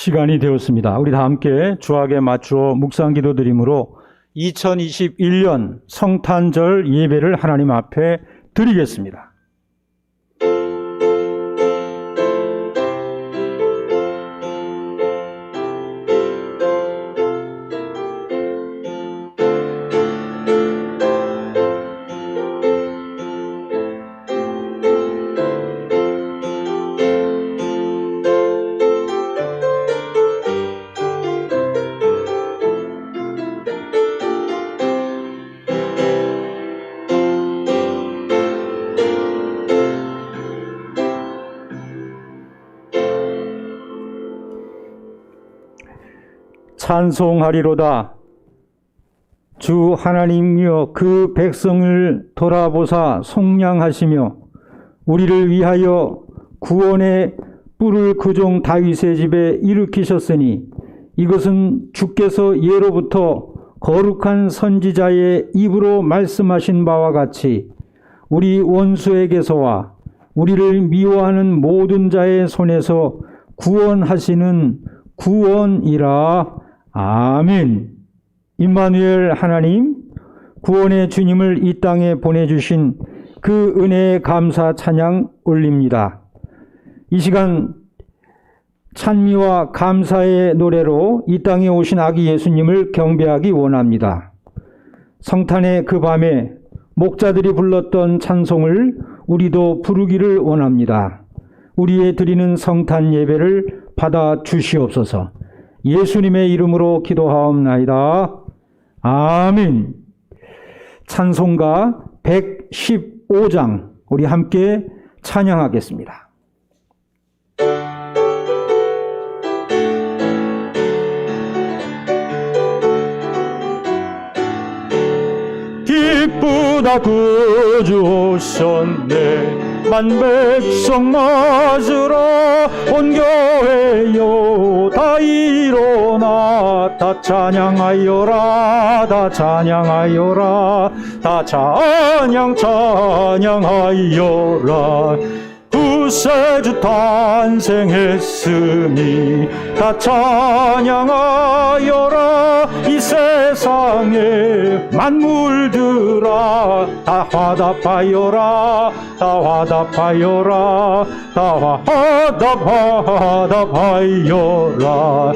시간이 되었습니다. 우리 다 함께 주악에 맞추어 묵상기도 드림으로 2021년 성탄절 예배를 하나님 앞에 드리겠습니다. 찬송하리로다. 주 하나님이여 그 백성을 돌아보사 속량하시며 우리를 위하여 구원의 뿔을 그 종 다윗의 집에 일으키셨으니 이것은 주께서 예로부터 거룩한 선지자의 입으로 말씀하신 바와 같이 우리 원수에게서와 우리를 미워하는 모든 자의 손에서 구원하시는 구원이라. 아멘. 임마누엘 하나님, 구원의 주님을 이 땅에 보내주신 그 은혜에 감사 찬양 올립니다. 이 시간 찬미와 감사의 노래로 이 땅에 오신 아기 예수님을 경배하기 원합니다. 성탄의 그 밤에 목자들이 불렀던 찬송을 우리도 부르기를 원합니다. 우리의 드리는 성탄 예배를 받아 주시옵소서. 예수님의 이름으로 기도하옵나이다. 아멘. 찬송가 115장 우리 함께 찬양하겠습니다. 기쁘다 구주 오셨네. 만백성 맞으러 온 교회여 다 일어나. 다 찬양하여라. 다 찬양하여라. 다 찬양하여라. 구세주 탄생했으니 다 찬양하여라. 이 세상에 만물들아 다 화답하여라. 다 화답하여라. 다 화답하여라.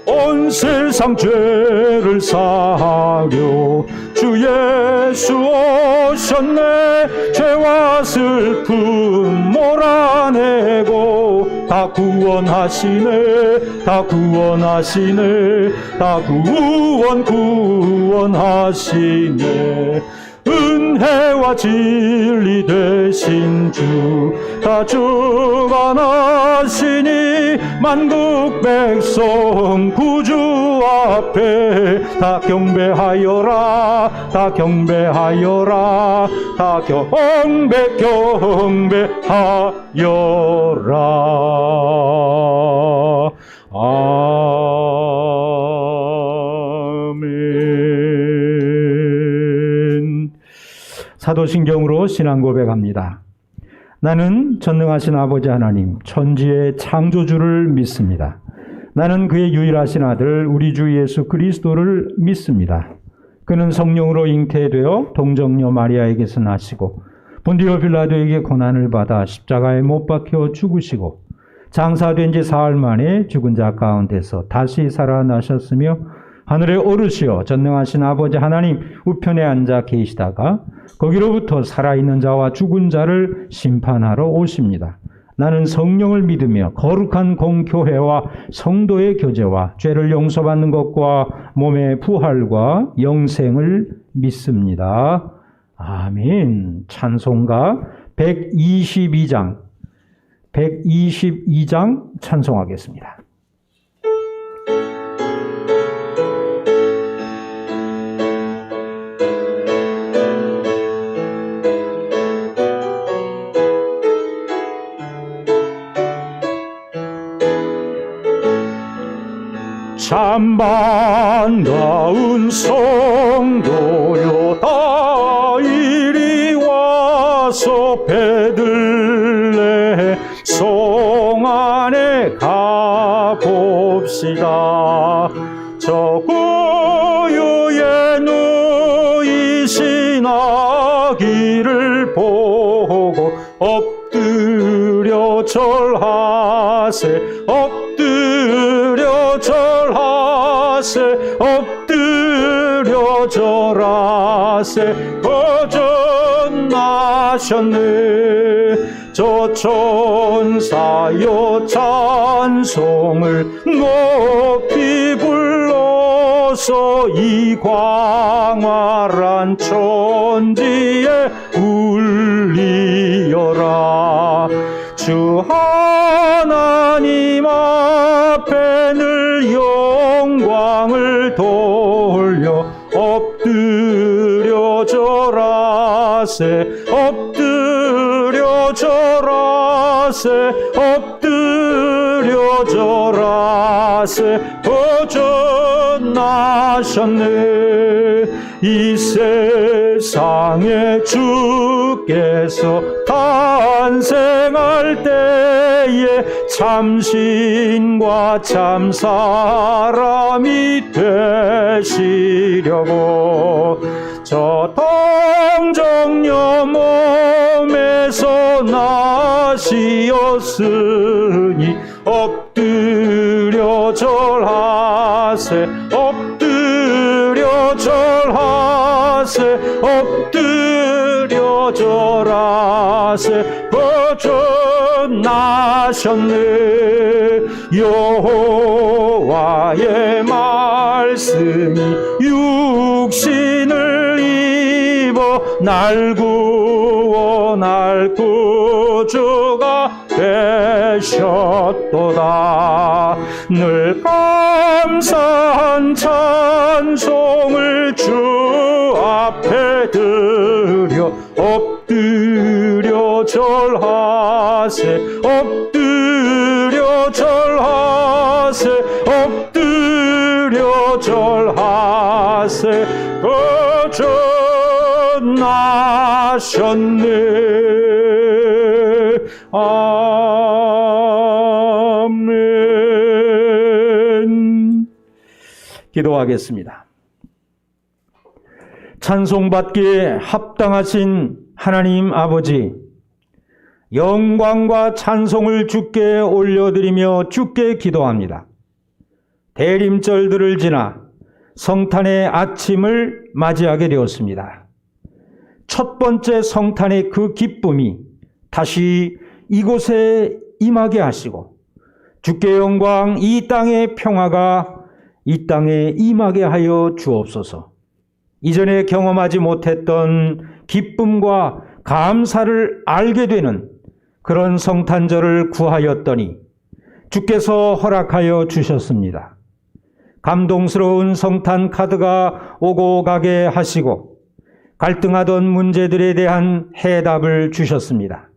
온 세상 죄를 사하려 주 예수 오셨네. 죄와 슬픔 몰아내고 다 구원하시네. 다 구원하시네. 다 구원하시네. 은혜와 진리 되신 주 다 주관하시니 만국 백성 구주 앞에 다 경배하여라. 다 경배하여라. 다 경배하여라. 아멘. 사도신경으로 신앙 고백합니다. 나는 전능하신 아버지 하나님 천지의 창조주를 믿습니다. 나는 그의 유일하신 아들 우리 주 예수 그리스도를 믿습니다. 그는 성령으로 잉태되어 동정녀 마리아에게서 나시고 본디오 빌라도에게 고난을 받아 십자가에 못 박혀 죽으시고 장사된 지 사흘 만에 죽은 자 가운데서 다시 살아나셨으며 하늘에 오르시어 전능하신 아버지 하나님 우편에 앉아 계시다가 거기로부터 살아있는 자와 죽은 자를 심판하러 오십니다. 나는 성령을 믿으며 거룩한 공교회와 성도의 교제와 죄를 용서받는 것과 몸의 부활과 영생을 믿습니다. 아멘. 찬송가 122장 찬송하겠습니다. 참 반가운 성도여 다 이리 와서 베들레 성 안에 가봅시다. 나기를 보고 엎드려 절하세 엎드려 절하세 엎드려 절하세 거듭나셨네 저 천사여 찬송을 높이 불러서 이 광활한 천지에 울리어라 주 하나님 앞에 늘 영광을 돌려 엎드려 절하세 엎드려 절하세 엎드려 절하세 거듭나셨네 이 세상에 주께서 탄생할 때에 참신과 참사람이 되시려고 저 동정녀 몸에서 나시었으니 엎드려 절하세 엎드려 절하세 엎드려 절하세 거듭나셨네 여호와의 말씀이 육신을 입어 날 구워 날 구주가 되셨도다 늘 감사한 찬송을 주 앞에 드려 엎드려 절하세 엎드려 절하세 엎드려 절하세 거듭나셨네 아멘. 기도하겠습니다. 찬송받기에 합당하신 하나님 아버지, 영광과 찬송을 주께 올려드리며 주께 기도합니다. 대림절들을 지나 성탄의 아침을 맞이하게 되었습니다. 첫 번째 성탄의 그 기쁨이 다시 이곳에 임하게 하시고 주께 영광 이 땅의 평화가 이 땅에 임하게 하여 주옵소서. 이전에 경험하지 못했던 기쁨과 감사를 알게 되는 그런 성탄절을 구하였더니 주께서 허락하여 주셨습니다. 감동스러운 성탄 카드가 오고 가게 하시고 갈등하던 문제들에 대한 해답을 주셨습니다.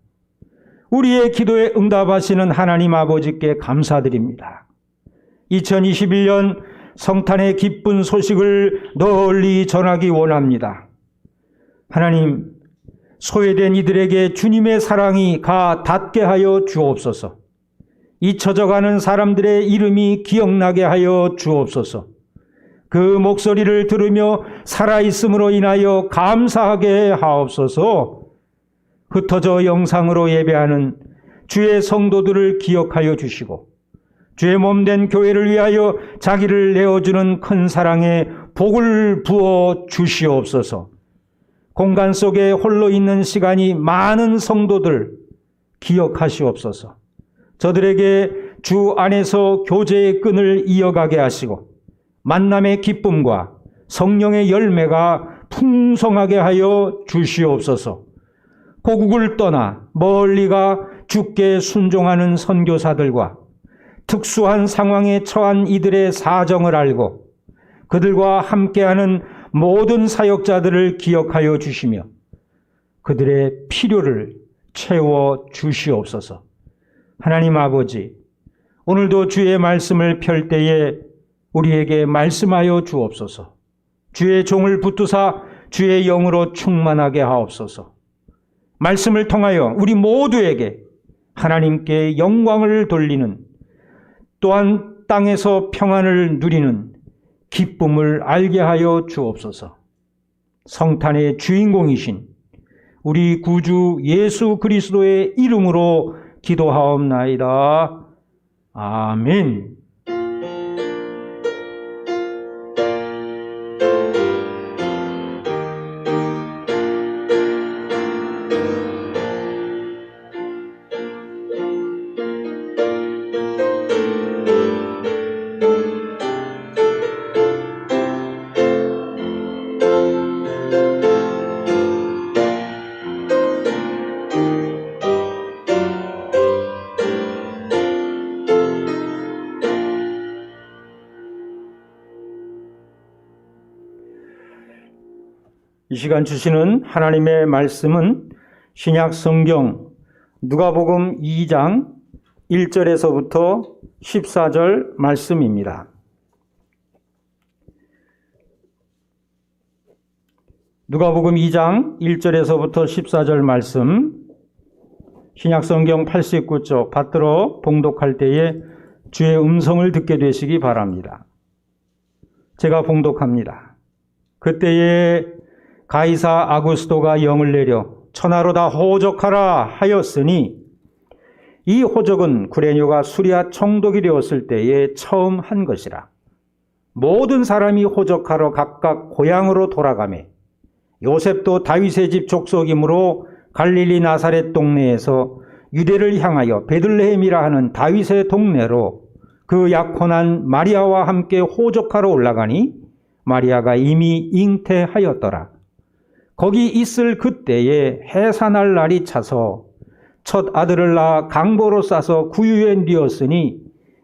우리의 기도에 응답하시는 하나님 아버지께 감사드립니다. 2021년 성탄의 기쁜 소식을 널리 전하기 원합니다. 하나님, 소외된 이들에게 주님의 사랑이 가 닿게 하여 주옵소서. 잊혀져가는 사람들의 이름이 기억나게 하여 주옵소서. 그 목소리를 들으며 살아있음으로 인하여 감사하게 하옵소서. 흩어져 영상으로 예배하는 주의 성도들을 기억하여 주시고 주의 몸된 교회를 위하여 자기를 내어주는 큰 사랑에 복을 부어 주시옵소서. 공간 속에 홀로 있는 시간이 많은 성도들 기억하시옵소서. 저들에게 주 안에서 교제의 끈을 이어가게 하시고 만남의 기쁨과 성령의 열매가 풍성하게 하여 주시옵소서. 고국을 떠나 멀리가 주께 순종하는 선교사들과 특수한 상황에 처한 이들의 사정을 알고 그들과 함께하는 모든 사역자들을 기억하여 주시며 그들의 필요를 채워 주시옵소서. 하나님 아버지, 오늘도 주의 말씀을 펼 때에 우리에게 말씀하여 주옵소서. 주의 종을 붙드사 주의 영으로 충만하게 하옵소서. 말씀을 통하여 우리 모두에게 하나님께 영광을 돌리는 또한 땅에서 평안을 누리는 기쁨을 알게 하여 주옵소서. 성탄의 주인공이신 우리 구주 예수 그리스도의 이름으로 기도하옵나이다. 아멘. 이 시간 주시는 하나님의 말씀은 신약 성경 누가복음 2장 1절에서부터 14절 말씀입니다. 누가복음 2장 1절에서부터 14절 말씀, 신약 성경 89쪽 받들어 봉독할 때에 주의 음성을 듣게 되시기 바랍니다. 제가 봉독합니다. 그때에 가이사 아구스도가 영을 내려 천하로 다 호적하라 하였으니, 이 호적은 구레뇨가 수리아 총독이 되었을 때에 처음 한 것이라. 모든 사람이 호적하러 각각 고향으로 돌아가매 요셉도 다윗의 집 족속이므로 갈릴리 나사렛 동네에서 유대를 향하여 베들레헴이라 하는 다윗의 동네로 그 약혼한 마리아와 함께 호적하러 올라가니, 마리아가 이미 잉태하였더라. 거기 있을 그때에 해산할 날이 차서 첫 아들을 낳아 강보로 싸서 구유에 뉘었으니,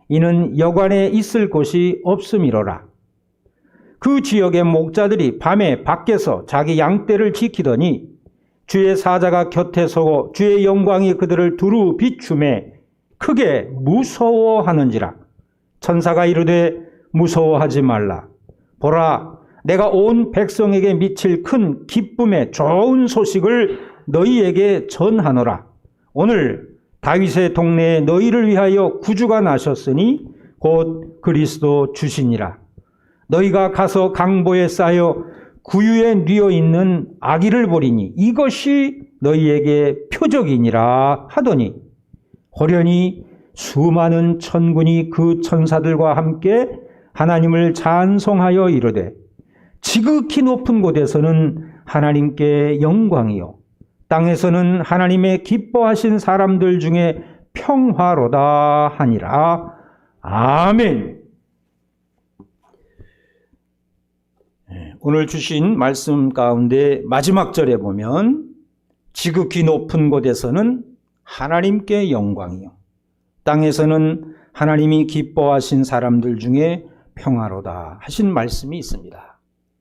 이는 여관에 있을 곳이 없음이로라. 그 지역의 목자들이 밤에 밖에서 자기 양떼를 지키더니 주의 사자가 곁에 서고 주의 영광이 그들을 두루 비추매 크게 무서워하는지라. 천사가 이르되 무서워하지 말라. 보라, 내가 온 백성에게 미칠 큰 기쁨의 좋은 소식을 너희에게 전하노라. 오늘 다윗의 동네에 너희를 위하여 구주가 나셨으니 곧 그리스도 주시니라. 너희가 가서 강보에 쌓여 구유에 뉘어 있는 아기를 보리니 이것이 너희에게 표적이니라 하더니, 호련히 수많은 천군이 그 천사들과 함께 하나님을 찬송하여 이르되, 지극히 높은 곳에서는 하나님께 영광이요 땅에서는 하나님의 기뻐하신 사람들 중에 평화로다 하니라. 아멘. 오늘 주신 말씀 가운데 마지막 절에 보면 지극히 높은 곳에서는 하나님께 영광이요 땅에서는 하나님이 기뻐하신 사람들 중에 평화로다 하신 말씀이 있습니다.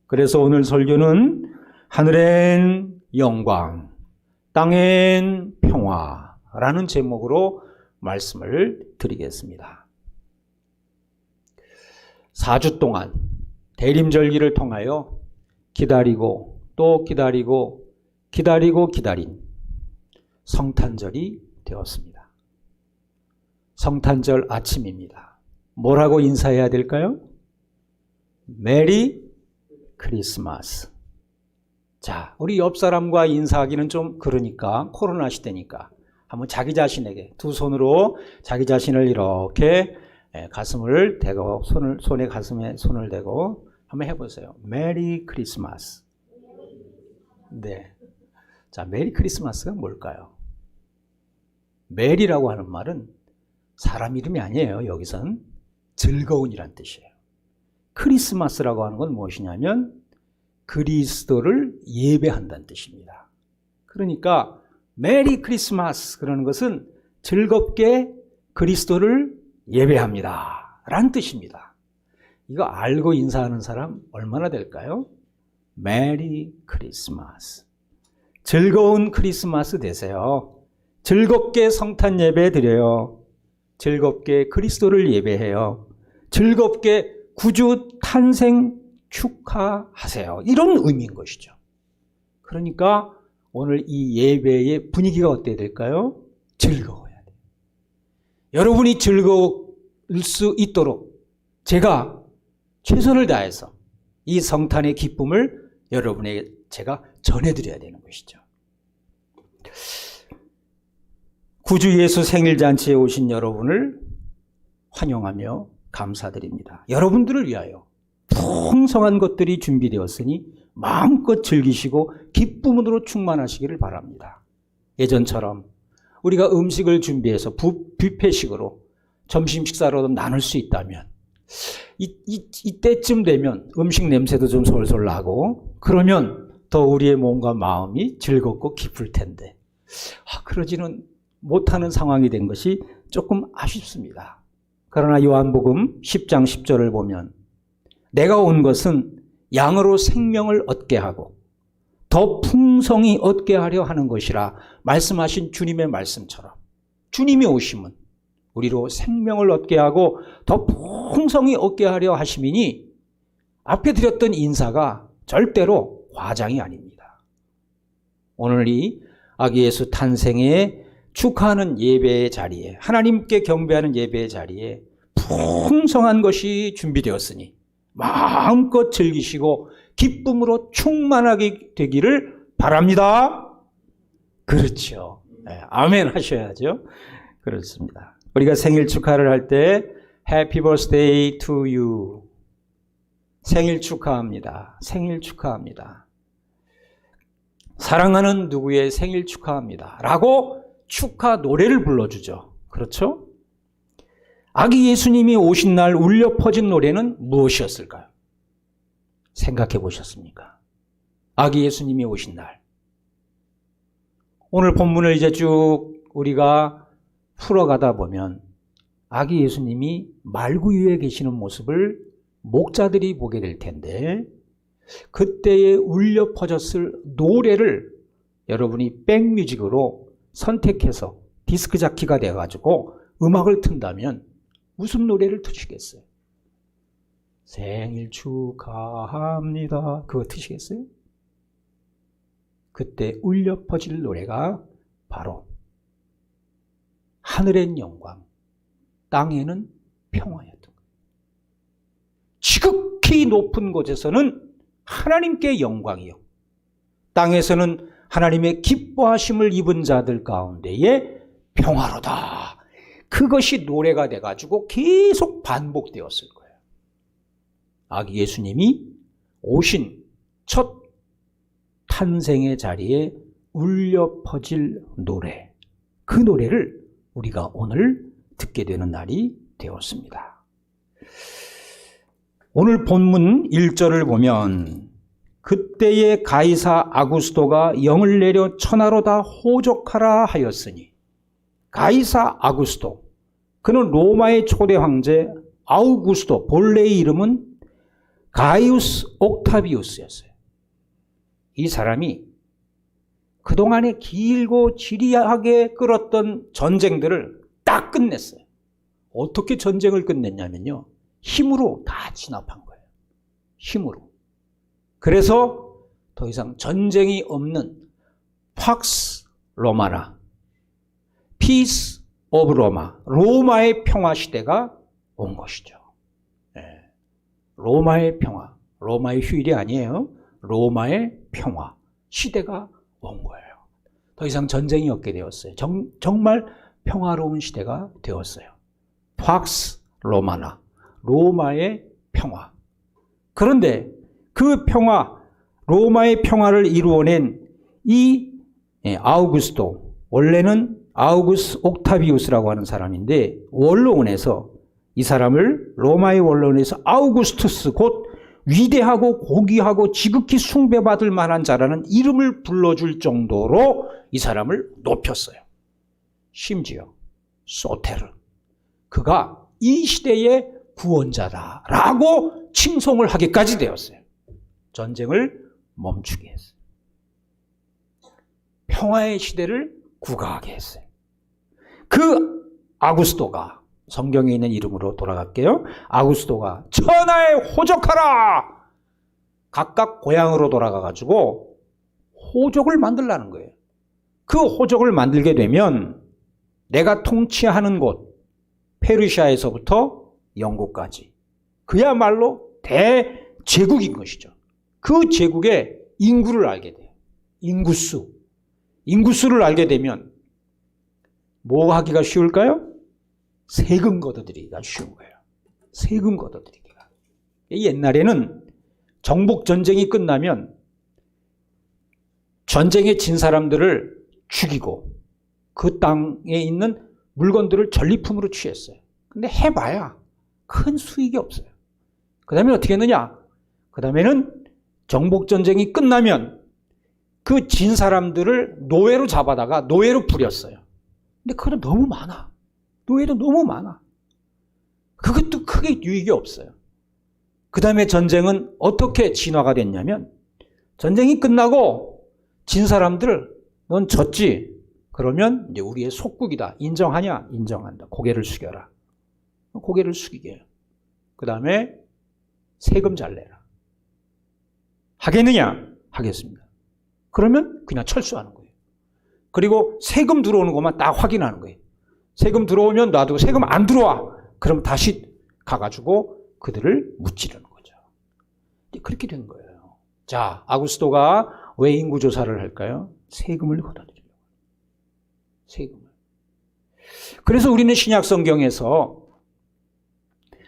그래서 오늘 설교는 하늘엔 영광, 땅엔 평화라는 제목으로 말씀을 드리겠습니다. 4주 동안 대림절기를 통하여 기다리고 또 기다리고 기다린 성탄절이 되었습니다. 성탄절 아침입니다. 뭐라고 인사해야 될까요? 메리 크리스마스. 자, 우리 옆 사람과 인사하기는 좀 그러니까, 코로나 시대니까 한번 자기 자신에게 두 손으로 자기 자신을 이렇게 가슴을 대고 손에 가슴에 손을 대고 한번 해보세요. 메리 크리스마스. 네. 자, 메리 크리스마스가 뭘까요? 메리라고 하는 말은 사람 이름이 아니에요. 여기선 즐거운이란 뜻이에요. 크리스마스라고 하는 건 무엇이냐면 그리스도를 예배한다는 뜻입니다. 그러니까 메리 크리스마스 그러는 것은 즐겁게 그리스도를 예배합니다 라는 뜻입니다. 이거 알고 인사하는 사람 얼마나 될까요? 메리 크리스마스. 즐거운 크리스마스 되세요. 즐겁게 성탄 예배 드려요. 즐겁게 그리스도를 예배해요. 즐겁게 구주 탄생 축하하세요. 이런 의미인 것이죠. 그러니까 오늘 이 예배의 분위기가 어때야 될까요? 즐거워야 돼요. 여러분이 즐거울 수 있도록 제가 최선을 다해서 이 성탄의 기쁨을 여러분에게 제가 전해드려야 되는 것이죠. 구주 예수 생일잔치에 오신 여러분을 환영하며 감사드립니다. 여러분들을 위하여 풍성한 것들이 준비되었으니 마음껏 즐기시고 기쁨으로 충만하시기를 바랍니다. 예전처럼 우리가 음식을 준비해서 뷔페식으로 점심 식사로도 나눌 수 있다면 이때쯤 되면 음식 냄새도 좀 솔솔 나고 그러면 더 우리의 몸과 마음이 즐겁고 기쁠 텐데 그러지는 못하는 상황이 된 것이 조금 아쉽습니다. 그러나 요한복음 10장 10절을 보면 내가 온 것은 양으로 생명을 얻게 하고 더 풍성히 얻게 하려 하는 것이라 말씀하신 주님의 말씀처럼 주님이 오심은 우리로 생명을 얻게 하고 더 풍성히 얻게 하려 하심이니 앞에 드렸던 인사가 절대로 과장이 아닙니다. 오늘 이 아기 예수 탄생에 축하하는 예배의 자리에 하나님께 경배하는 예배의 자리에 풍성한 것이 준비되었으니 마음껏 즐기시고 기쁨으로 충만하게 되기를 바랍니다. 그렇죠. 네, 아멘 하셔야죠. 그렇습니다. 우리가 생일 축하를 할 때 Happy birthday to you. 생일 축하합니다. 생일 축하합니다. 사랑하는 누구의 생일 축하합니다. 라고 축하 노래를 불러주죠. 그렇죠? 아기 예수님이 오신 날 울려 퍼진 노래는 무엇이었을까요? 생각해 보셨습니까? 아기 예수님이 오신 날. 오늘 본문을 이제 쭉 우리가 풀어가다 보면 아기 예수님이 말구유에 계시는 모습을 목자들이 보게 될 텐데 그때에 울려 퍼졌을 노래를 여러분이 백뮤직으로 선택해서 디스크 자키가 돼가지고 음악을 튼다면 무슨 노래를 트시겠어요? 생일 축하합니다. 그거 트시겠어요? 그때 울려 퍼질 노래가 바로 하늘엔 영광, 땅에는 평화였던 거예요. 지극히 높은 곳에서는 하나님께 영광이요. 땅에서는 하나님의 기뻐하심을 입은 자들 가운데에 평화로다. 그것이 노래가 돼가지고 계속 반복되었을 거예요. 아기 예수님이 오신 첫 탄생의 자리에 울려 퍼질 노래, 그 노래를 우리가 오늘 듣게 되는 날이 되었습니다. 오늘 본문 1절을 보면 그때의 가이사 아구스도가 영을 내려 천하로 다 호족하라 하였으니, 가이사 아구스도, 그는 로마의 초대 황제 아우구스도, 본래의 이름은 가이우스 옥타비우스였어요. 이 사람이 그동안에 길고 지리하게 끌었던 전쟁들을 딱 끝냈어요. 어떻게 전쟁을 끝냈냐면요, 힘으로 다 진압한 거예요. 힘으로. 그래서 더 이상 전쟁이 없는 팍스 로마나, 피스 오브 로마, 로마의 평화 시대가 온 것이죠. 네. 로마의 평화, 로마의 휴일이 아니에요. 로마의 평화 시대가 온 거예요. 더 이상 전쟁이 없게 되었어요. 정말 평화로운 시대가 되었어요. 팍스 로마나, 로마의 평화. 그런데 그 평화, 로마의 평화를 이루어낸 이 아우구스도, 원래는 아우구스 옥타비우스라고 하는 사람인데 원로원에서 이 사람을 로마의 원로원에서 아우구스투스, 곧 위대하고 고귀하고 지극히 숭배받을 만한 자라는 이름을 불러줄 정도로 이 사람을 높였어요. 심지어 소테르, 그가 이 시대의 구원자다라고 칭송을 하기까지 되었어요. 전쟁을 멈추게 했어요. 평화의 시대를 구가하게 했어요. 그 아구스도가, 성경에 있는 이름으로 돌아갈게요. 아구스도가 천하에 호족하라! 각각 고향으로 돌아가가지고 호족을 만들라는 거예요. 그 호족을 만들게 되면 내가 통치하는 곳, 페르시아에서부터 영국까지, 그야말로 대제국인 것이죠. 그 제국의 인구를 알게 돼요. 인구수. 인구수를 알게 되면 뭐 하기가 쉬울까요? 세금 걷어들이기가 쉬운 거예요. 세금 걷어들이기가. 옛날에는 정복전쟁이 끝나면 전쟁에 진 사람들을 죽이고 그 땅에 있는 물건들을 전리품으로 취했어요. 근데 해봐야 큰 수익이 없어요. 그 다음에 어떻게 했느냐? 그 다음에는 정복전쟁이 끝나면 그 진 사람들을 노예로 잡아다가 노예로 부렸어요. 근데 그건 너무 많아. 노예도 너무 많아. 그것도 크게 유익이 없어요. 그 다음에 전쟁은 어떻게 진화가 됐냐면 전쟁이 끝나고 진 사람들 넌 졌지? 그러면 이제 우리의 속국이다. 인정하냐? 인정한다. 고개를 숙여라. 고개를 숙이게 해요. 그 다음에 세금 잘 내라. 하겠느냐? 하겠습니다. 그러면 그냥 철수하는 거예요. 그리고 세금 들어오는 것만 딱 확인하는 거예요. 세금 들어오면 놔두고 세금 안 들어와. 그럼 다시 가가지고 그들을 무찌르는 거죠. 그렇게 된 거예요. 자, 아구스토가 왜 인구조사를 할까요? 세금을 걷어들이려고. 세금을. 그래서 우리는 신약 성경에서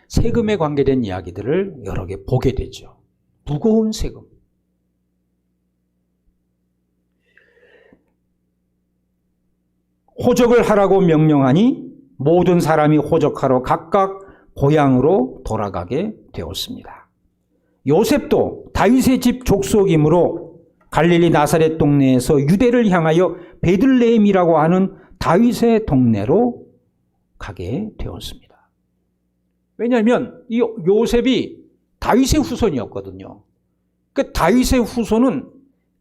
세금에 관계된 이야기들을 여러 개 보게 되죠. 무거운 세금. 호적을 하라고 명령하니 모든 사람이 호적하러 각각 고향으로 돌아가게 되었습니다. 요셉도 다윗의 집 족속이므로 갈릴리 나사렛 동네에서 유대를 향하여 베들레헴이라고 하는 다윗의 동네로 가게 되었습니다. 왜냐하면 이 요셉이 다윗의 후손이었거든요. 그 다윗의 후손은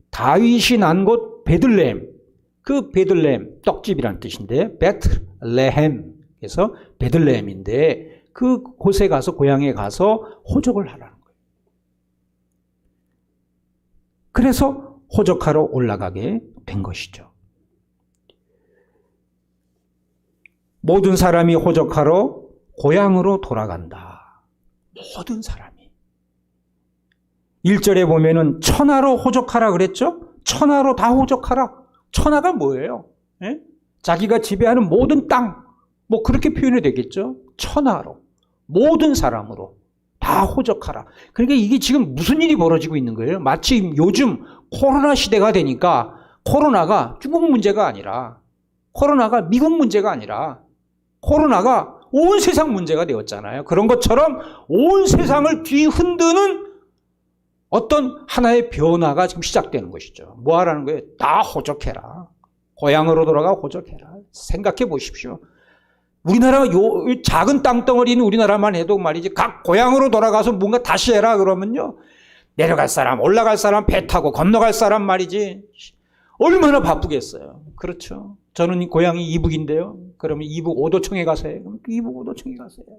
다윗이 난 곳 베들레헴, 그 베들레헴, 떡집이라는 뜻인데 베틀레헴에서 베들레헴인데 그 곳에 가서 고향에 가서 호적을 하라는 거예요. 그래서 호적하러 올라가게 된 것이죠. 모든 사람이 호적하러 고향으로 돌아간다. 모든 사람이. 1절에 보면은 천하로 호적하라 그랬죠? 천하로 다 호적하라. 천하가 뭐예요? 예? 자기가 지배하는 모든 땅, 뭐 그렇게 표현이 되겠죠? 천하로, 모든 사람으로 다 호적하라. 그러니까 이게 지금 무슨 일이 벌어지고 있는 거예요? 마치 요즘 코로나 시대가 되니까 코로나가 중국 문제가 아니라, 코로나가 미국 문제가 아니라, 코로나가 온 세상 문제가 되었잖아요. 그런 것처럼 온 세상을 뒤흔드는 어떤 하나의 변화가 지금 시작되는 것이죠. 뭐 하라는 거예요? 다 호적해라. 고향으로 돌아가 호적해라. 생각해 보십시오. 우리나라가 요 작은 땅덩어리는 우리나라만 해도 말이지 각 고향으로 돌아가서 뭔가 다시 해라 그러면요. 내려갈 사람, 올라갈 사람, 배 타고 건너갈 사람 말이지. 얼마나 바쁘겠어요. 그렇죠. 저는 고향이 이북인데요. 그러면 이북 오도청에 가서 해요. 그럼 이북 오도청에 가서 해요.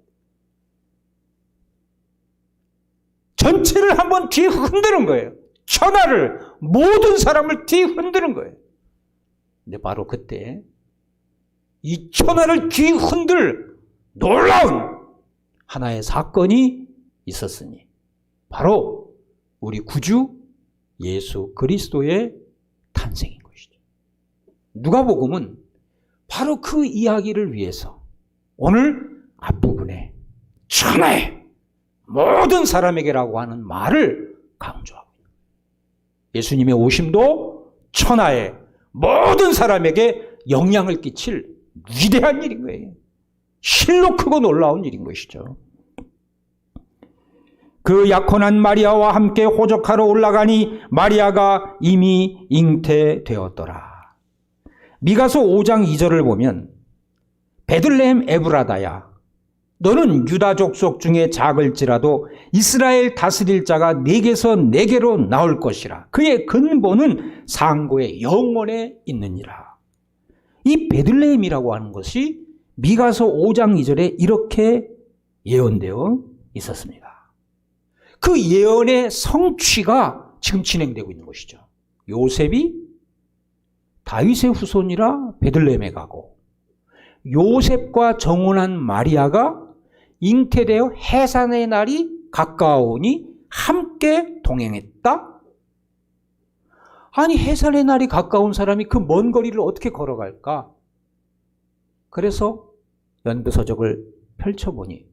전체를 한번 뒤흔드는 거예요. 천하를, 모든 사람을 뒤흔드는 거예요. 근데 바로 그때 이 천하를 뒤흔들 놀라운 하나의 사건이 있었으니 바로 우리 구주 예수 그리스도의 탄생인 것이죠. 누가복음은 바로 그 이야기를 위해서 오늘 앞부분에 천하의 모든 사람에게라고 하는 말을 강조하고 있는 거예요. 예수님의 오심도 천하의 모든 사람에게 영향을 끼칠 위대한 일인 거예요. 실로 크고 놀라운 일인 것이죠. 그 약혼한 마리아와 함께 호적하러 올라가니 마리아가 이미 잉태되었더라. 미가서 5장 2절을 보면 베들레헴 에브라다야 너는 유다 족속 중에 작을지라도 이스라엘 다스릴 자가 네게서 네게로 나올 것이라. 그의 근본은 상고의 영원에 있느니라. 이 베들레헴이라고 하는 것이 미가서 5장 2절에 이렇게 예언되어 있었습니다. 그 예언의 성취가 지금 진행되고 있는 것이죠. 요셉이 다윗의 후손이라 베들레헴에 가고 요셉과 정혼한 마리아가 잉태되어 해산의 날이 가까우니 함께 동행했다. 아니 해산의 날이 가까운 사람이 그 먼 거리를 어떻게 걸어갈까? 그래서 연대서적을 펼쳐보니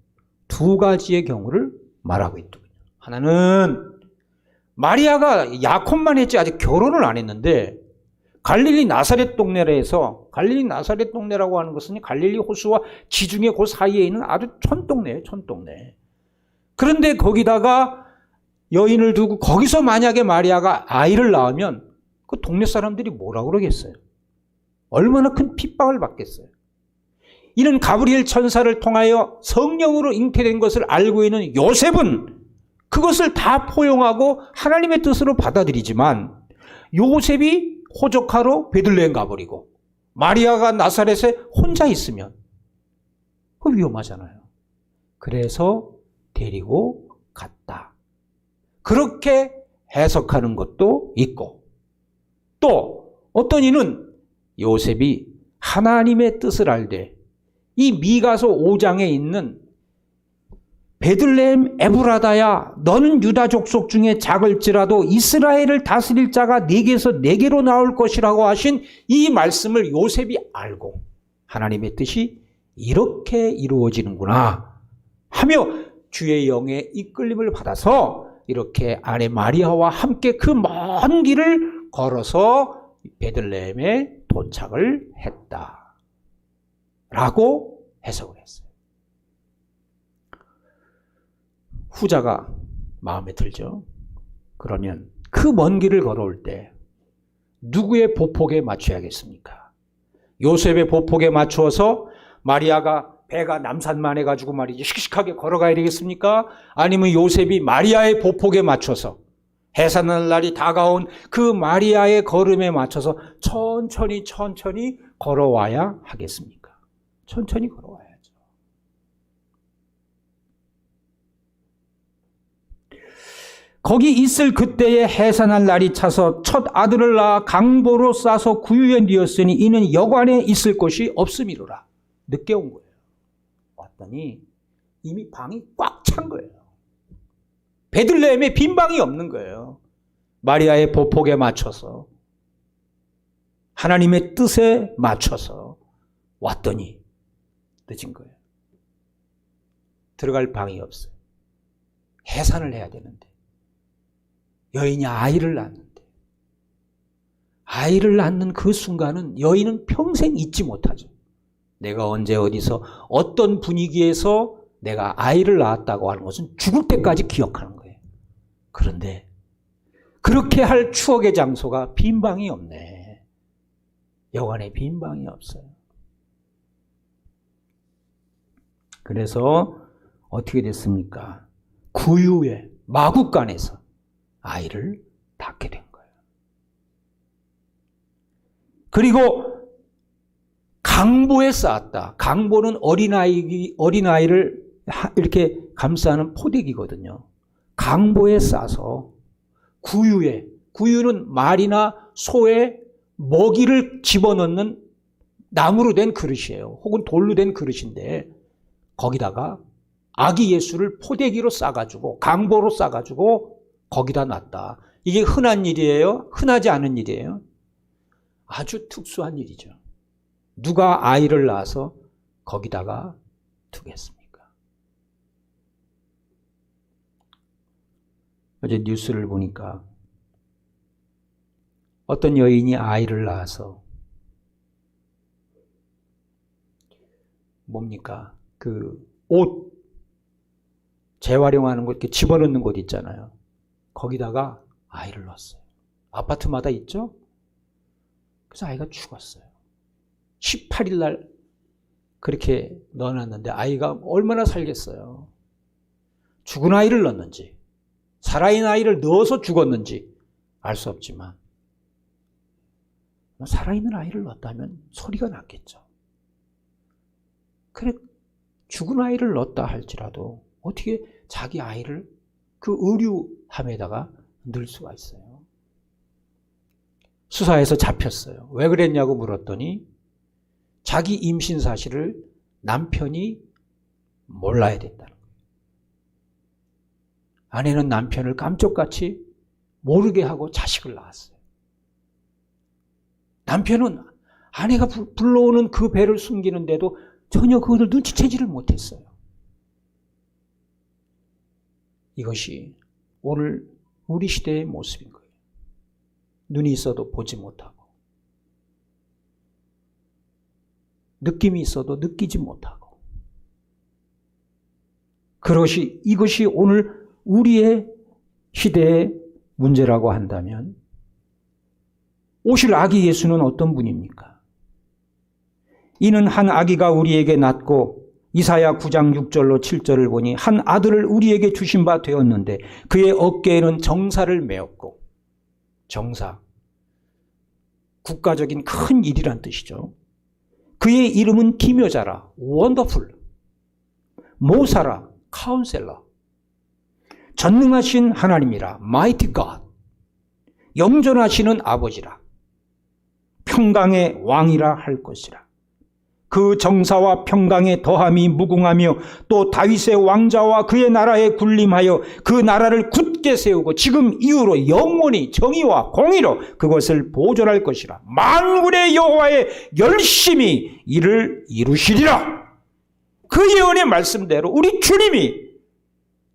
두 가지의 경우를 말하고 있더군요. 하나는 마리아가 야곱만 했지 아직 결혼을 안 했는데 갈릴리 나사렛 동네라 해서, 갈릴리 나사렛 동네라고 하는 것은 갈릴리 호수와 지중해 그 사이에 있는 아주 촌동네예요. 촌동네. 그런데 거기다가 여인을 두고 거기서 만약에 마리아가 아이를 낳으면 그 동네 사람들이 뭐라 그러겠어요? 얼마나 큰 핍박을 받겠어요? 이는 가브리엘 천사를 통하여 성령으로 잉태된 것을 알고 있는 요셉은 그것을 다 포용하고 하나님의 뜻으로 받아들이지만 요셉이 호적하러 베들레헴 가버리고 마리아가 나사렛에 혼자 있으면 그 위험하잖아요. 그래서 데리고 갔다. 그렇게 해석하는 것도 있고, 또 어떤 이는 요셉이 하나님의 뜻을 알되 이 미가서 5장에 있는 베들레헴 에브라다야 너는 유다 족속 중에 작을지라도 이스라엘을 다스릴 자가 네게서 네게로 나올 것이라고 하신 이 말씀을 요셉이 알고 하나님의 뜻이 이렇게 이루어지는구나 하며 주의 영의 이끌림을 받아서 이렇게 아내 마리아와 함께 그 먼 길을 걸어서 베들레헴에 도착을 했다라고 해석을 했어요. 후자가 마음에 들죠. 그러면 그 먼 길을 걸어올 때 누구의 보폭에 맞춰야겠습니까? 요셉의 보폭에 맞추어서 마리아가 배가 남산만 해가지고 말이지 씩씩하게 걸어가야 되겠습니까? 아니면 요셉이 마리아의 보폭에 맞춰서 해산할 날이 다가온 그 마리아의 걸음에 맞춰서 천천히 걸어와야 하겠습니까? 천천히 걸어와야죠. 거기 있을 그때에 해산할 날이 차서 첫 아들을 낳아 강보로 싸서 구유에 뉘었으니 이는 여관에 있을 곳이 없음이로라. 늦게 온 거예요. 왔더니 이미 방이 꽉 찬 거예요. 베들레헴에 빈 방이 없는 거예요. 마리아의 보폭에 맞춰서 하나님의 뜻에 맞춰서 왔더니 늦은 거예요. 들어갈 방이 없어요. 해산을 해야 되는데 여인이 아이를 낳는데 아이를 낳는 그 순간은 여인은 평생 잊지 못하죠. 내가 언제 어디서 어떤 분위기에서 내가 아이를 낳았다고 하는 것은 죽을 때까지 기억하는 거예요. 그런데 그렇게 할 추억의 장소가 빈 방이 없네. 여관에 빈 방이 없어요. 그래서 어떻게 됐습니까? 구유에 마구간에서 아이를 낳게 된 거예요. 그리고 강보에 쌓았다. 강보는 어린아이를 이렇게 감싸는 포대기거든요. 강보에 싸서 구유는 말이나 소의 먹이를 집어넣는 나무로 된 그릇이에요. 혹은 돌로 된 그릇인데 거기다가 아기 예수를 포대기로 싸가지고 강보로 싸가지고 거기다 놨다. 이게 흔한 일이에요? 흔하지 않은 일이에요? 아주 특수한 일이죠. 누가 아이를 낳아서 거기다가 두겠습니까? 어제 뉴스를 보니까 어떤 여인이 아이를 낳아서 뭡니까? 그 옷 재활용하는 것 이렇게 집어넣는 곳 있잖아요. 거기다가 아이를 넣었어요. 아파트마다 있죠? 그래서 아이가 죽었어요. 18일 날 그렇게 넣어놨는데 아이가 얼마나 살겠어요. 죽은 아이를 넣었는지 살아있는 아이를 넣어서 죽었는지 알 수 없지만 살아있는 아이를 넣었다면 소리가 났겠죠. 그래 죽은 아이를 넣었다 할지라도 어떻게 자기 아이를 그 의류함에다가 넣을 수가 있어요. 수사에서 잡혔어요. 왜 그랬냐고 물었더니 자기 임신 사실을 남편이 몰라야 된다는 거예요. 아내는 남편을 깜짝같이 모르게 하고 자식을 낳았어요. 남편은 아내가 불러오는 그 배를 숨기는데도 전혀 그것을 눈치채지를 못했어요. 이것이 오늘 우리 시대의 모습인 거예요. 눈이 있어도 보지 못하고, 느낌이 있어도 느끼지 못하고. 이것이 오늘 우리의 시대의 문제라고 한다면, 오실 아기 예수는 어떤 분입니까? 이는 한 아기가 우리에게 낳고, 이사야 9장 6절로 7절을 보니 한 아들을 우리에게 주신 바 되었는데 그의 어깨에는 정사를 메었고, 정사, 국가적인 큰 일이란 뜻이죠. 그의 이름은 기묘자라, 원더풀, 모사라, 카운셀러, 전능하신 하나님이라, 마이티 갓, 영존하시는 아버지라, 평강의 왕이라 할 것이라. 그 정사와 평강의 더함이 무궁하며 또 다윗의 왕자와 그의 나라에 군림하여 그 나라를 굳게 세우고 지금 이후로 영원히 정의와 공의로 그것을 보존할 것이라. 만군의 여호와의 열심히 이를 이루시리라. 그 예언의 말씀대로 우리 주님이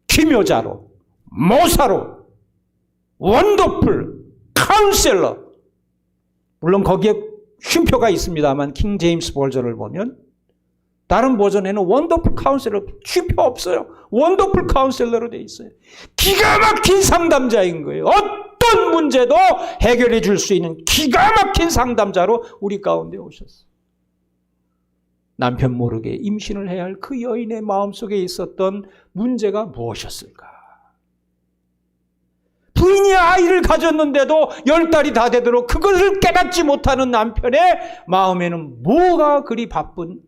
기묘자로, 모사로, 원더풀, 카운셀러, 물론 거기에 쉼표가 있습니다만 킹 제임스 버전을 보면 다른 버전에는 원더풀 카운셀러 쉼표 없어요. 원더풀 카운셀러로 되어 있어요. 기가 막힌 상담자인 거예요. 어떤 문제도 해결해 줄 수 있는 기가 막힌 상담자로 우리 가운데 오셨어요. 남편 모르게 임신을 해야 할 그 여인의 마음속에 있었던 문제가 무엇이었을까? 부인이 아이를 가졌는데도 10달이 다 되도록 그것을 깨닫지 못하는 남편의 마음에는 뭐가 그리 바쁜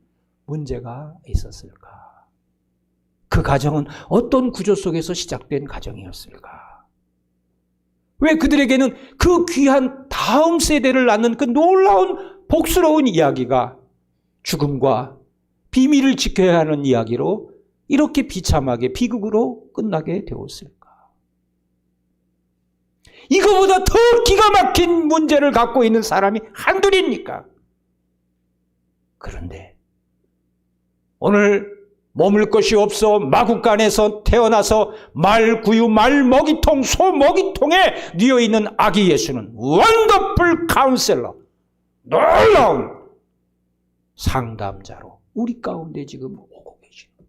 문제가 있었을까? 그 가정은 어떤 구조 속에서 시작된 가정이었을까? 왜 그들에게는 그 귀한 다음 세대를 낳는 그 놀라운 복스러운 이야기가 죽음과 비밀을 지켜야 하는 이야기로 이렇게 비참하게 비극으로 끝나게 되었을까? 이거보다 더 기가 막힌 문제를 갖고 있는 사람이 한둘입니까? 그런데 오늘 머물 것이 없어 마국간에서 태어나서 말구유, 말먹이통, 소먹이통에 뉘어있는 아기 예수는 원더풀 카운셀러, 놀라운 상담자로 우리 가운데 지금 오고 계십니다.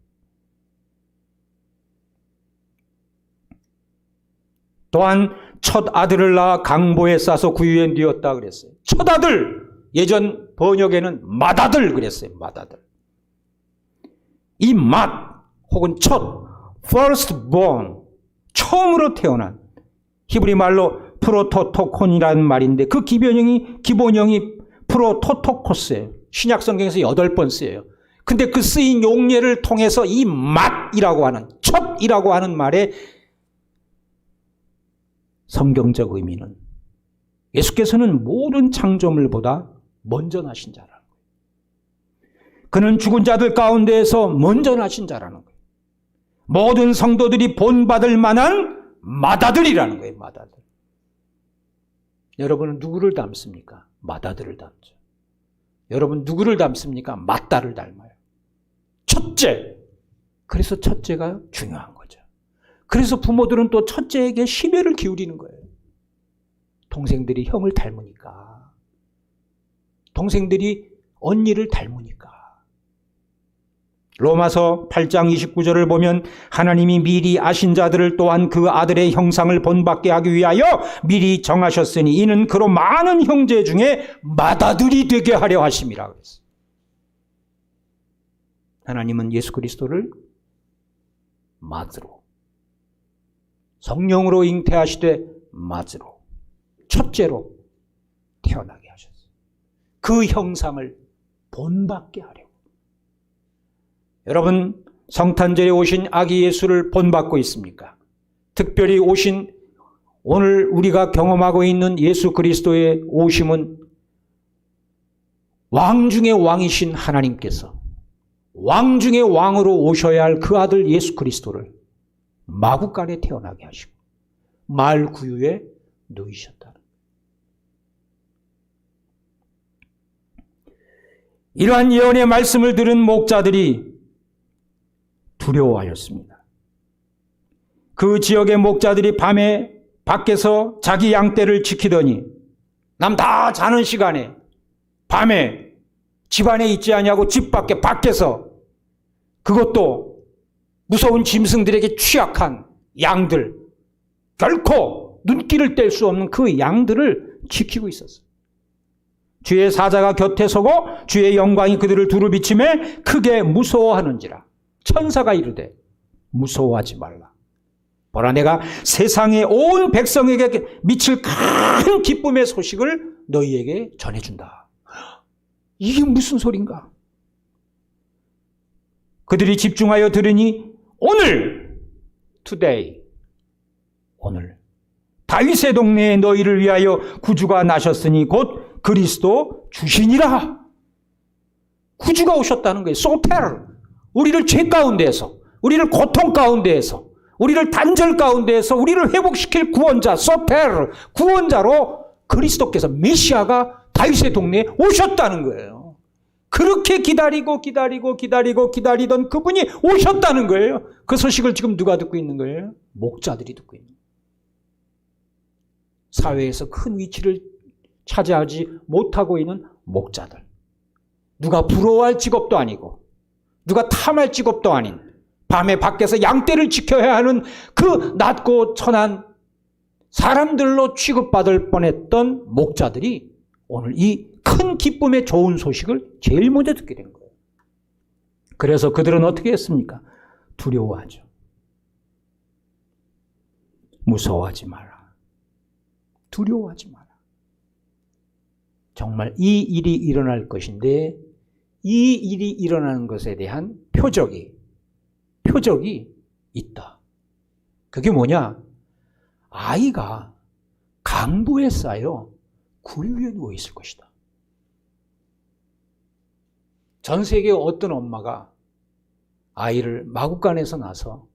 또한 첫 아들을 낳아 강보에 싸서 구유에 뉘었다 그랬어요. 첫 아들, 예전 번역에는 맏아들 그랬어요. 맏아들. 이 맏 혹은 첫, first born, 처음으로 태어난 히브리 말로 프로토토콘이라는 말인데 그 기본형이 프로토토코스예요. 신약 성경에서 8번 쓰여요. 근데 그 쓰인 용례를 통해서 이 맏이라고 하는, 첫이라고 하는 말에 성경적 의미는 예수께서는 모든 창조물보다 먼저 나신 자라는 거예요. 그는 죽은 자들 가운데에서 먼저 나신 자라는 거예요. 모든 성도들이 본받을 만한 맏아들이라는 거예요. 맏아들. 여러분은 누구를 닮습니까? 맏아들을 닮죠. 여러분 누구를 닮습니까? 맏딸을 닮아요. 첫째. 그래서 첫째가 중요한 거죠. 그래서 부모들은 또 첫째에게 심혈을 기울이는 거예요. 동생들이 형을 닮으니까. 동생들이 언니를 닮으니까. 로마서 8장 29절을 보면 하나님이 미리 아신 자들을 또한 그 아들의 형상을 본받게 하기 위하여 미리 정하셨으니 이는 그로 많은 형제 중에 맏아들이 되게 하려 하심이라 그랬어요. 하나님은 예수 그리스도를 맏으로, 성령으로 잉태하시되 맏으로, 첫째로 태어나게 하셨어요. 그 형상을 본받게 하려고. 여러분, 성탄절에 오신 아기 예수를 본받고 있습니까? 특별히 오신 오늘 우리가 경험하고 있는 예수 그리스도의 오심은 왕 중의 왕이신 하나님께서 왕 중의 왕으로 오셔야 할 그 아들 예수 그리스도를 마구간에 태어나게 하시고 말구유에 누이셨다는. 이러한 예언의 말씀을 들은 목자들이 두려워하였습니다. 그 지역의 목자들이 밤에 밖에서 자기 양떼를 지키더니 남 다 자는 시간에 밤에 집 안에 있지 아니하고 집 밖에서 그것도 무서운 짐승들에게 취약한 양들, 결코 눈길을 뗄 수 없는 그 양들을 지키고 있었어요. 주의 사자가 곁에 서고 주의 영광이 그들을 두루 비치매 크게 무서워하는지라. 천사가 이르되 무서워하지 말라. 보라, 내가 세상의 온 백성에게 미칠 큰 기쁨의 소식을 너희에게 전해준다. 이게 무슨 소린가? 그들이 집중하여 들으니 오늘, today, 오늘 다윗의 동네에 너희를 위하여 구주가 나셨으니 곧 그리스도 주시니라. 구주가 오셨다는 거예요. 소텔, 우리를 죄 가운데에서, 우리를 고통 가운데에서, 우리를 단절 가운데에서 우리를 회복시킬 구원자, 소텔, 구원자로 그리스도께서, 메시아가 다윗의 동네에 오셨다는 거예요. 그렇게 기다리던 그분이 오셨다는 거예요. 그 소식을 지금 누가 듣고 있는 거예요? 목자들이 듣고 있는 거예요. 사회에서 큰 위치를 차지하지 못하고 있는 목자들. 누가 부러워할 직업도 아니고 누가 탐할 직업도 아닌 밤에 밖에서 양떼를 지켜야 하는 그 낮고 천한 사람들로 취급받을 뻔했던 목자들이 오늘 이 큰 기쁨의 좋은 소식을 제일 먼저 듣게 된 거예요. 그래서 그들은 어떻게 했습니까? 두려워하죠. 무서워하지 마라. 두려워하지 마라. 정말 이 일이 일어날 것인데 이 일이 일어나는 것에 대한 표적이 있다. 그게 뭐냐? 아이가 강부에 쌓여 구유에 누워 있을 것이다. 전 세계 어떤 엄마가 아이를 마구간에서 나서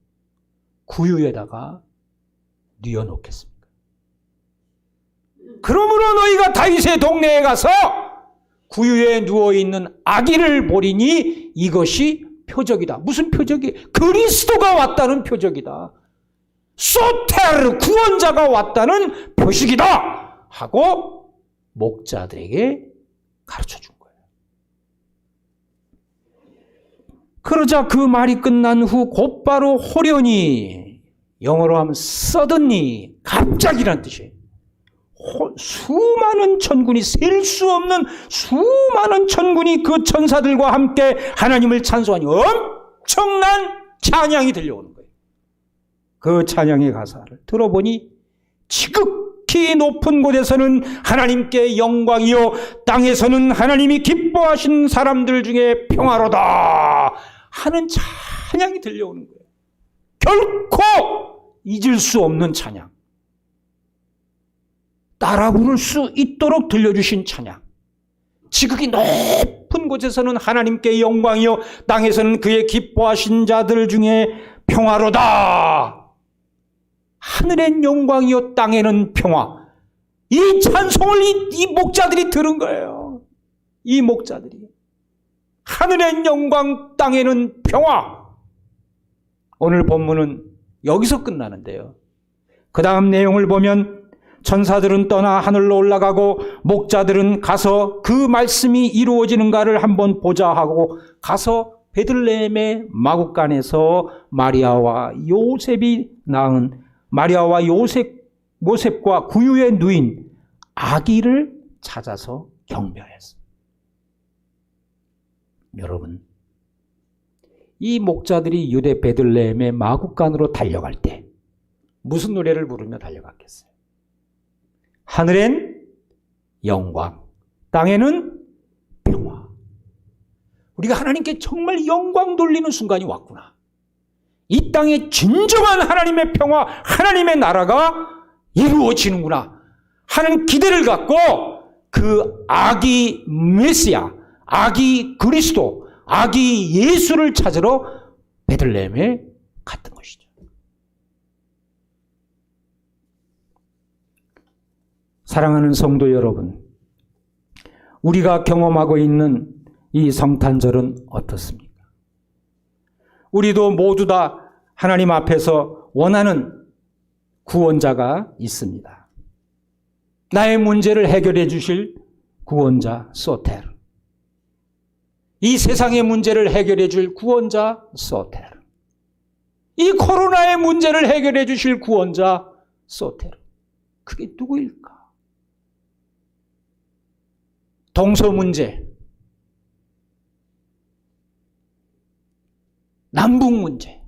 구유에다가 뉘어놓겠습니까? 그러므로 너희가 다윗의 동네에 가서 구유에 누워있는 아기를 보리니 이것이 표적이다. 무슨 표적이? 그리스도가 왔다는 표적이다. 소테르, 구원자가 왔다는 표식이다 하고 목자들에게 가르쳐준 거예요. 그러자 그 말이 끝난 후 곧바로 호련히, 영어로 하면 suddenly, 갑자기란 뜻이에요. 수많은 천군이, 셀 수 없는 수많은 천군이 그 천사들과 함께 하나님을 찬송하니 엄청난 찬양이 들려오는 거예요. 그 찬양의 가사를 들어보니 지극히 높은 곳에서는 하나님께 영광이요 땅에서는 하나님이 기뻐하신 사람들 중에 평화로다 하는 찬양이 들려오는 거예요. 결코 잊을 수 없는 찬양. 따라 부를 수 있도록 들려주신 찬양. 지극히 높은 곳에서는 하나님께 영광이요 땅에서는 그의 기뻐하신 자들 중에 평화로다. 하늘엔 영광이요 땅에는 평화. 이 찬송을 이 목자들이 들은 거예요. 이 목자들이. 하늘엔 영광 땅에는 평화. 오늘 본문은 여기서 끝나는데요. 그 다음 내용을 보면 천사들은 떠나 하늘로 올라가고 목자들은 가서 그 말씀이 이루어지는가를 한번 보자 하고 가서 베들레헴의 마구간에서 마리아와 요셉이 낳은 마리아와 요셉과 구유에 누인 아기를 찾아서 경배했습니다. 여러분, 이 목자들이 유대 베들레헴의 마구간으로 달려갈 때 무슨 노래를 부르며 달려갔겠어요? 하늘엔 영광, 땅에는 평화. 우리가 하나님께 정말 영광 돌리는 순간이 왔구나. 이 땅에 진정한 하나님의 평화, 하나님의 나라가 이루어지는구나 하는 기대를 갖고 그 아기 메시아, 아기 그리스도, 아기 예수를 찾으러 베들레헴에 갔던 것이죠. 사랑하는 성도 여러분, 우리가 경험하고 있는 이 성탄절은 어떻습니까? 우리도 모두 다 하나님 앞에서 원하는 구원자가 있습니다. 나의 문제를 해결해 주실 구원자 소테르. 이 세상의 문제를 해결해 줄 구원자 소테르. 이 코로나의 문제를 해결해 주실 구원자 소테르. 그게 누구일까? 동서 문제, 남북 문제,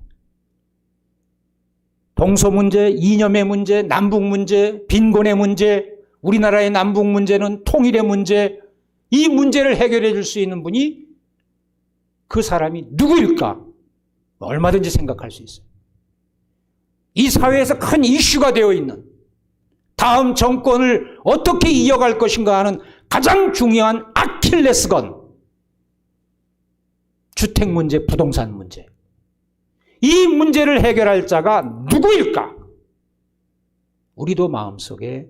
동서 문제, 이념의 문제, 남북 문제, 빈곤의 문제, 우리나라의 남북 문제는 통일의 문제, 이 문제를 해결해 줄 수 있는 분이 그 사람이 누구일까? 얼마든지 생각할 수 있어요. 이 사회에서 큰 이슈가 되어 있는 다음 정권을 어떻게 이어갈 것인가 하는 가장 중요한 아킬레스건, 주택 문제, 부동산 문제. 이 문제를 해결할 자가 누구일까? 우리도 마음속에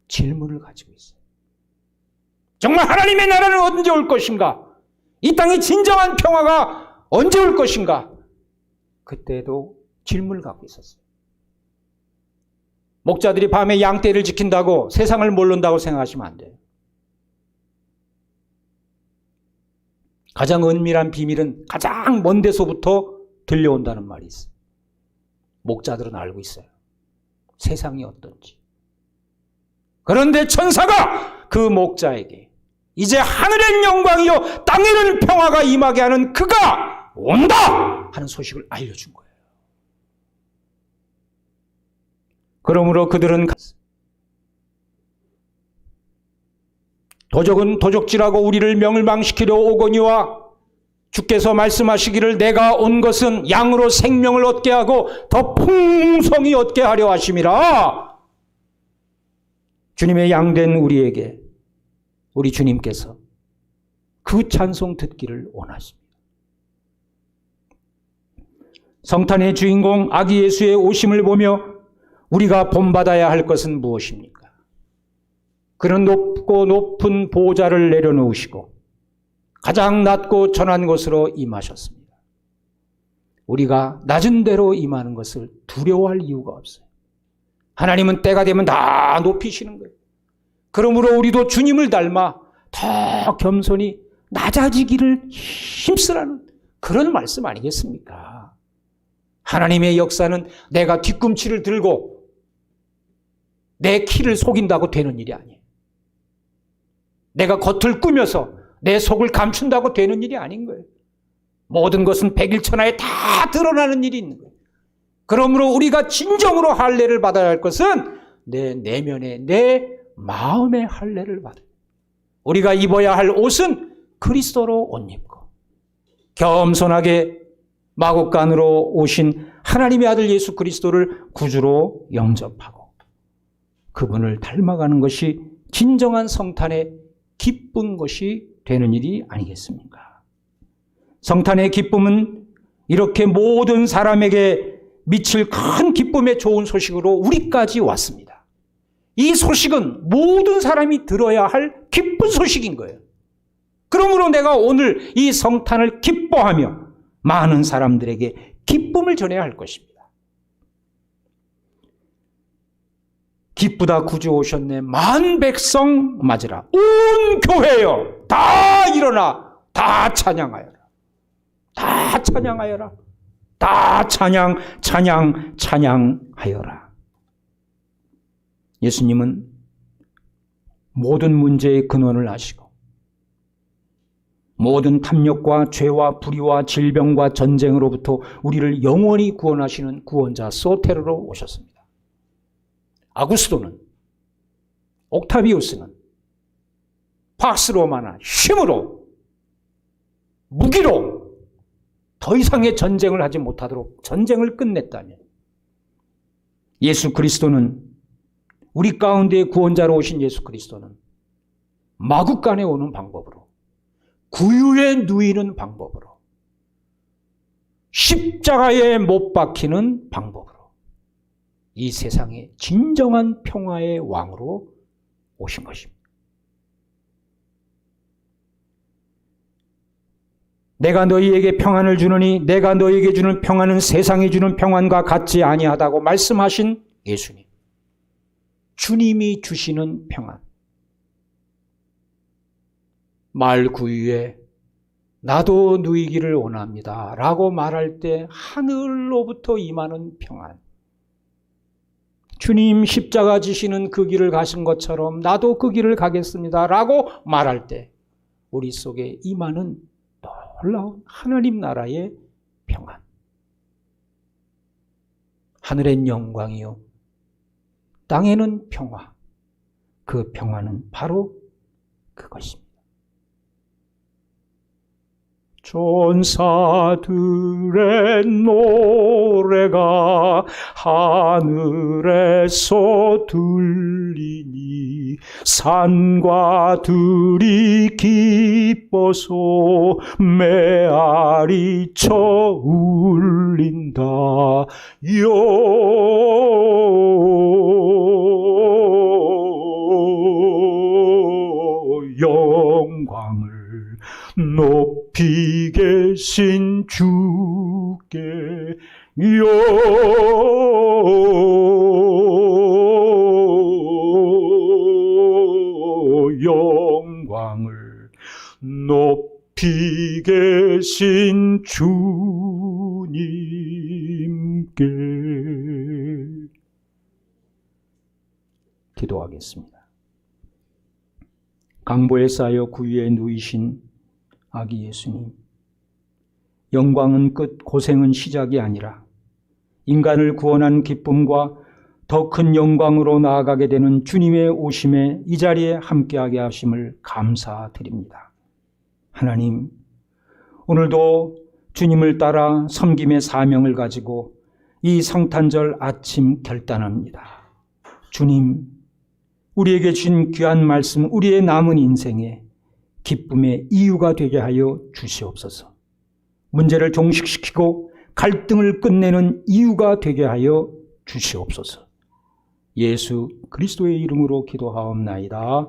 질문을 가지고 있어요. 정말 하나님의 나라는 언제 올 것인가? 이 땅의 진정한 평화가 언제 올 것인가? 그때도 질문을 갖고 있었어요. 목자들이 밤에 양떼를 지킨다고 세상을 모른다고 생각하시면 안 돼요. 가장 은밀한 비밀은 가장 먼 데서부터 들려온다는 말이 있어요. 목자들은 알고 있어요. 세상이 어떤지. 그런데 천사가 그 목자에게 이제 하늘엔 영광이요 땅에는 평화가 임하게 하는 그가 온다 하는 소식을 알려준 거예요. 그러므로 그들은 도적은 도적질하고 우리를 멸망시키려 오거니와 주께서 말씀하시기를 내가 온 것은 양으로 생명을 얻게 하고 더 풍성히 얻게 하려 하심이라. 주님의 양된 우리에게 우리 주님께서 그 찬송 듣기를 원하십니다. 성탄의 주인공 아기 예수의 오심을 보며 우리가 본받아야 할 것은 무엇입니까? 그는 높고 높은 보좌를 내려놓으시고 가장 낮고 전한 곳으로 임하셨습니다. 우리가 낮은 데로 임하는 것을 두려워할 이유가 없어요. 하나님은 때가 되면 다 높이시는 거예요. 그러므로 우리도 주님을 닮아 더 겸손히 낮아지기를 힘쓰라는 그런 말씀 아니겠습니까? 하나님의 역사는 내가 뒤꿈치를 들고 내 키를 속인다고 되는 일이 아니에요. 내가 겉을 꾸며서 내 속을 감춘다고 되는 일이 아닌 거예요. 모든 것은 백일천하에 다 드러나는 일이 있는 거예요. 그러므로 우리가 진정으로 할례를 받아야 할 것은 내 내면에 내 마음의 할례를 받아요. 우리가 입어야 할 옷은 그리스도로 옷 입고 겸손하게 마국간으로 오신 하나님의 아들 예수 그리스도를 구주로 영접하고 그분을 닮아가는 것이 진정한 성탄의 기쁜 것이 되는 일이 아니겠습니까? 성탄의 기쁨은 이렇게 모든 사람에게 미칠 큰 기쁨의 좋은 소식으로 우리까지 왔습니다. 이 소식은 모든 사람이 들어야 할 기쁜 소식인 거예요. 그러므로 내가 오늘 이 성탄을 기뻐하며 많은 사람들에게 기쁨을 전해야 할 것입니다. 기쁘다 구주 오셨네 만 백성 맞으라. 온 교회여 다 일어나 다 찬양하여라. 다 찬양하여라. 다 찬양하여라. 예수님은 모든 문제의 근원을 아시고 모든 탐욕과 죄와 불의와 질병과 전쟁으로부터 우리를 영원히 구원하시는 구원자 소테르로 오셨습니다. 아구스도는, 옥타비우스는 팍스 로마나 힘으로, 무기로 더 이상의 전쟁을 하지 못하도록 전쟁을 끝냈다면 예수 그리스도는 우리 가운데 구원자로 오신 예수 그리스도는 마국간에 오는 방법으로 구유에 누이는 방법으로 십자가에 못 박히는 방법으로 이 세상의 진정한 평화의 왕으로 오신 것입니다. 내가 너희에게 평안을 주느니 내가 너희에게 주는 평안은 세상이 주는 평안과 같지 아니하다고 말씀하신 예수님. 주님이 주시는 평안. 말 구유에 나도 누이기를 원합니다 라고 말할 때 하늘로부터 임하는 평안. 주님 십자가 지시는 그 길을 가신 것처럼 나도 그 길을 가겠습니다 라고 말할 때 우리 속에 임하는 놀라운 하나님 나라의 평안. 하늘엔 영광이요 땅에는 평화. 그 평화는 바로 그것입니다. 천사들의 노래가 하늘에서 들리니 산과 들이 기뻐서 메아리 쳐 울린다. 영광을 높이 계신 주께 영광을 높이 계신 주님께. 기도하겠습니다. 강보에 쌓여 구유에 누이신 아기 예수님, 영광은 끝, 고생은 시작이 아니라 인간을 구원한 기쁨과 더 큰 영광으로 나아가게 되는 주님의 오심에 이 자리에 함께하게 하심을 감사드립니다. 하나님, 오늘도 주님을 따라 섬김의 사명을 가지고 이 성탄절 아침 결단합니다. 주님, 우리에게 주신 귀한 말씀, 우리의 남은 인생에 기쁨의 이유가 되게 하여 주시옵소서. 문제를 종식시키고 갈등을 끝내는 이유가 되게 하여 주시옵소서. 예수 그리스도의 이름으로 기도하옵나이다.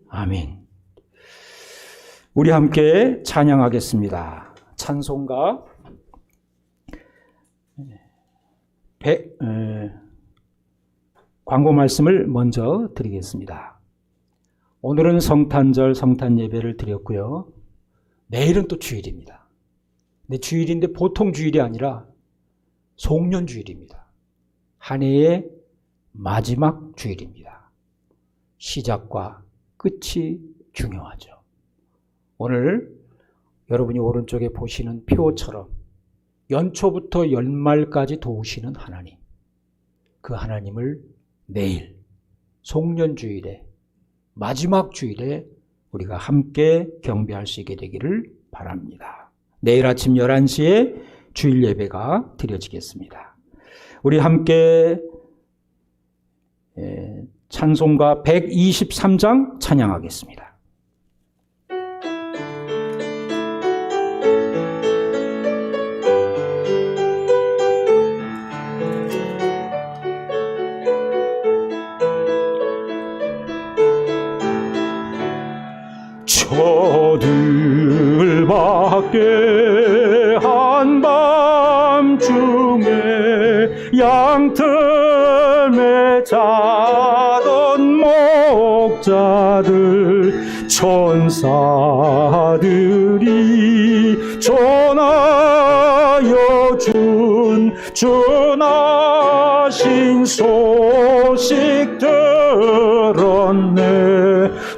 아멘. 우리 함께 찬양하겠습니다. 찬송가 광고 말씀을 먼저 드리겠습니다. 오늘은 성탄절 성탄 예배를 드렸고요. 내일은 또 주일입니다. 근데 주일인데 보통 주일이 아니라 송년 주일입니다. 한 해의 마지막 주일입니다. 시작과 끝이 중요하죠. 오늘 여러분이 오른쪽에 보시는 표처럼 연초부터 연말까지 도우시는 하나님, 그 하나님을 내일 송년 주일에 마지막 주일에 우리가 함께 경배할 수 있게 되기를 바랍니다. 내일 아침 11시에 주일 예배가 드려지겠습니다. 우리 함께 찬송가 123장 찬양하겠습니다. 저들밖에 한밤중에 양털매 자던 목자들 천사들이 전하여 준 전하신 소식 들었네.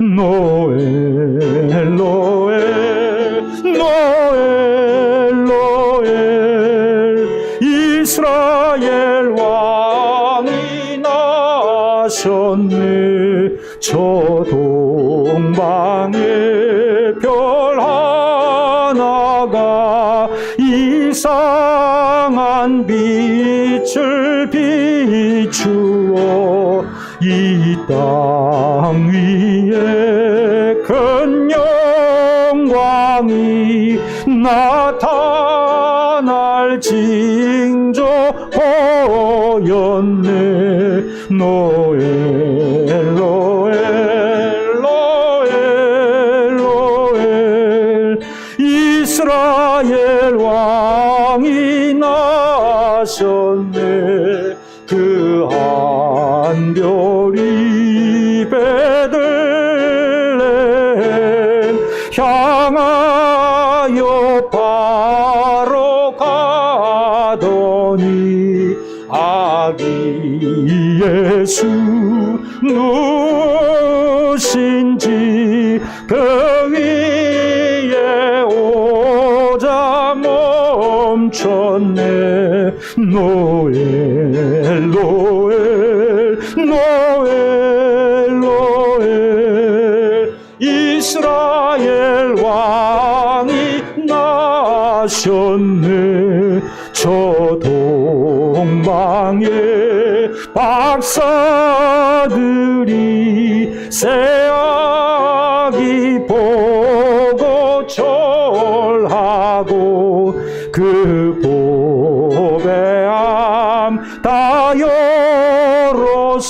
노엘 노엘 노엘 노엘 이스라엘 왕이 나셨네. 저 동방에 별 하나가 이상한 빛을 비추어 이 땅 위에 큰 영광이 나타날 징조 보였네. 노엘 노엘 노엘 노엘 이스라엘 왕이 나셨네. 그 한 별이 베들레헴 향하여 바로 가더니 아기 예수 누신지 그 위에 오자 멈췄네. 노엘 노엘 노엘 노엘 이스라엘 왕이 나셨네. 저 동방에 박사들이 새아기 보고 절하고 그 보배암 다 열어서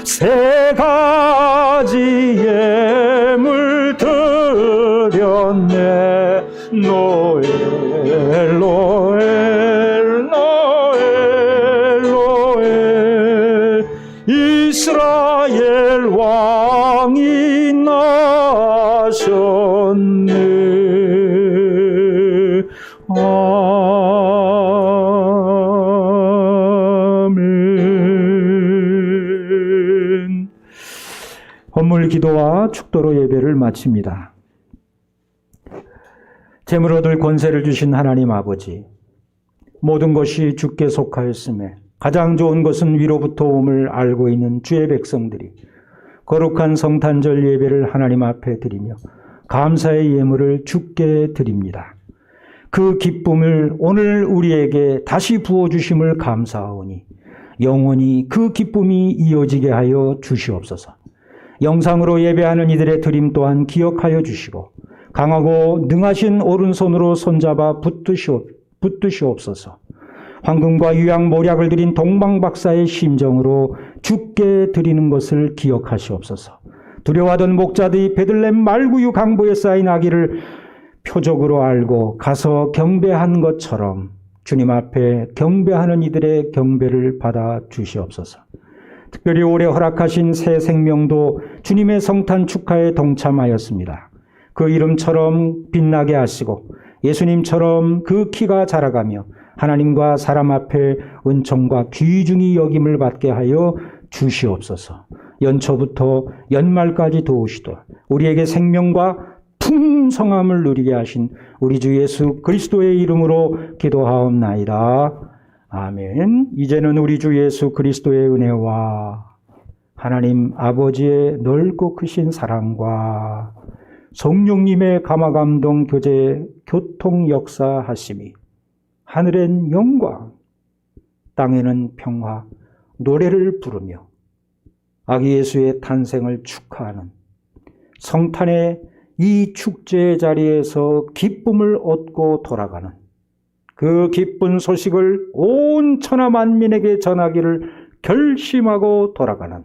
세 가지 예물 드렸네. 노엘 노엘 노엘 노엘 이스라엘 왕이 나셨네. 아멘. 헌물 기도와 축도로 예배를 마칩니다. 재물 얻을 권세를 주신 하나님 아버지, 모든 것이 주께 속하였음에 가장 좋은 것은 위로부터 옴을 알고 있는 주의 백성들이 거룩한 성탄절 예배를 하나님 앞에 드리며 감사의 예물을 주께 드립니다. 그 기쁨을 오늘 우리에게 다시 부어주심을 감사하오니 영원히 그 기쁨이 이어지게 하여 주시옵소서. 영상으로 예배하는 이들의 드림 또한 기억하여 주시고 강하고 능하신 오른손으로 손잡아 붙드시옵소서. 황금과 유양 모략을 드린 동방박사의 심정으로 주께 드리는 것을 기억하시옵소서. 두려워하던 목자들이 베들레헴 말구유 강보에 쌓인 아기를 표적으로 알고 가서 경배한 것처럼 주님 앞에 경배하는 이들의 경배를 받아 주시옵소서. 특별히 올해 허락하신 새 생명도 주님의 성탄 축하에 동참하였습니다. 그 이름처럼 빛나게 하시고 예수님처럼 그 키가 자라가며 하나님과 사람 앞에 은총과 귀중히 여김을 받게 하여 주시옵소서. 연초부터 연말까지 도우시도록 우리에게 생명과 풍성함을 누리게 하신 우리 주 예수 그리스도의 이름으로 기도하옵나이다. 아멘. 이제는 우리 주 예수 그리스도의 은혜와 하나님 아버지의 넓고 크신 사랑과 성령님의 감화감동 교제 교통 역사하심이 하늘엔 영광 땅에는 평화 노래를 부르며 아기 예수의 탄생을 축하하는 성탄의 이 축제의 자리에서 기쁨을 얻고 돌아가는 그 기쁜 소식을 온 천하 만민에게 전하기를 결심하고 돌아가는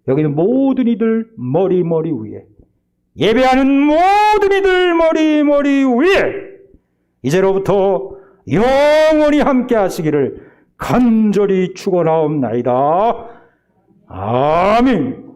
여기는 모든 이들 머리 위에 예배하는 모든 이들 머리 위에 이제로부터 영원히 함께 하시기를 간절히 축원하옵나이다. 아멘.